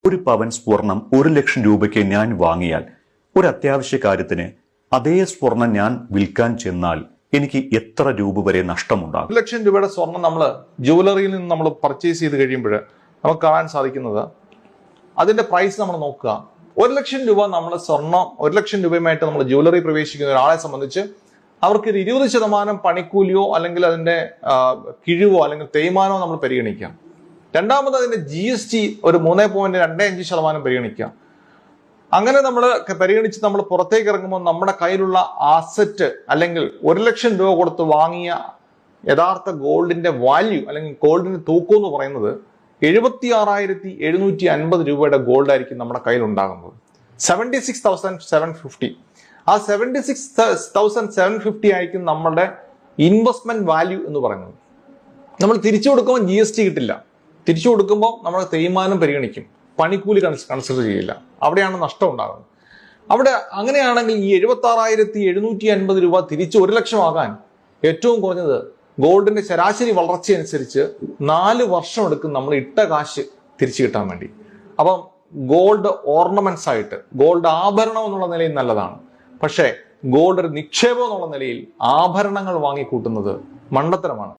ഒരു പവൻ സ്വർണം 1,00,000 രൂപയ്ക്ക് ഞാൻ വാങ്ങിയാൽ ഒരു അത്യാവശ്യ കാര്യത്തിന് അതേ സ്വർണം ഞാൻ വിൽക്കാൻ ചെന്നാൽ എനിക്ക് എത്ര രൂപ വരെ നഷ്ടമുണ്ടാകും? 1,00,000 രൂപയുടെ സ്വർണം നമ്മൾ ജുവലറിയിൽ നിന്ന് നമ്മൾ പർച്ചേസ് ചെയ്ത് കഴിയുമ്പോൾ നമുക്ക് കാണാൻ സാധിക്കുന്നത് അതിന്റെ പ്രൈസ് നമ്മൾ നോക്കുക. 1,00,000 രൂപ നമ്മൾ സ്വർണം 1,00,000 രൂപയുമായിട്ട് നമ്മൾ ജുവലറി പ്രവേശിക്കുന്ന ഒരാളെ സംബന്ധിച്ച് അവർക്ക് ഒരു 20% പണിക്കൂലിയോ അല്ലെങ്കിൽ അതിന്റെ കിഴിവോ അല്ലെങ്കിൽ തേയ്മാനോ നമ്മൾ പരിഗണിക്കാം. രണ്ടാമത് അതിന്റെ GST ഒരു 3.25% പരിഗണിക്കാം. അങ്ങനെ നമ്മൾ പരിഗണിച്ച് നമ്മൾ പുറത്തേക്ക് ഇറങ്ങുമ്പോൾ നമ്മുടെ കയ്യിലുള്ള ആസെറ്റ് അല്ലെങ്കിൽ 1,00,000 രൂപ കൊടുത്ത് വാങ്ങിയ യഥാർത്ഥ ഗോൾഡിന്റെ വാല്യൂ അല്ലെങ്കിൽ ഗോൾഡിന്റെ തൂക്കം എന്ന് പറയുന്നത് 76,750 രൂപയുടെ ഗോൾഡ് ആയിരിക്കും നമ്മുടെ കയ്യിൽ ഉണ്ടാകുന്നത്. 76,750. ആ 76,750 ആയിരിക്കും നമ്മുടെ ഇൻവെസ്റ്റ്മെന്റ് വാല്യൂ എന്ന് പറയുന്നത്. നമ്മൾ തിരിച്ചു കൊടുക്കുമ്പോൾ GST കിട്ടില്ല. തിരിച്ചു കൊടുക്കുമ്പോൾ നമ്മൾ തേയ്മാനം പരിഗണിക്കും, പണിക്കൂലി കൺസിഡർ ചെയ്യില്ല. അവിടെയാണ് നഷ്ടം ഉണ്ടാകുന്നത്. അവിടെ അങ്ങനെയാണെങ്കിൽ ഈ 76,750 രൂപ തിരിച്ച് 1,00,000 ആകാൻ ഏറ്റവും കുറഞ്ഞത് ഗോൾഡിന്റെ ശരാശരി വളർച്ച അനുസരിച്ച് 4 വർഷം എടുക്കും നമ്മൾ ഇട്ട കാശ് തിരിച്ചു കിട്ടാൻ വേണ്ടി. അപ്പം ഗോൾഡ് ഓർണമെന്റ്സ് ആയിട്ട്, ഗോൾഡ് ആഭരണം എന്നുള്ള നിലയിൽ നല്ലതാണ്. പക്ഷേ ഗോൾഡ് ഒരു നിക്ഷേപം എന്നുള്ള നിലയിൽ ആഭരണങ്ങൾ വാങ്ങിക്കൂട്ടുന്നത് മണ്ടത്തരമാണ്.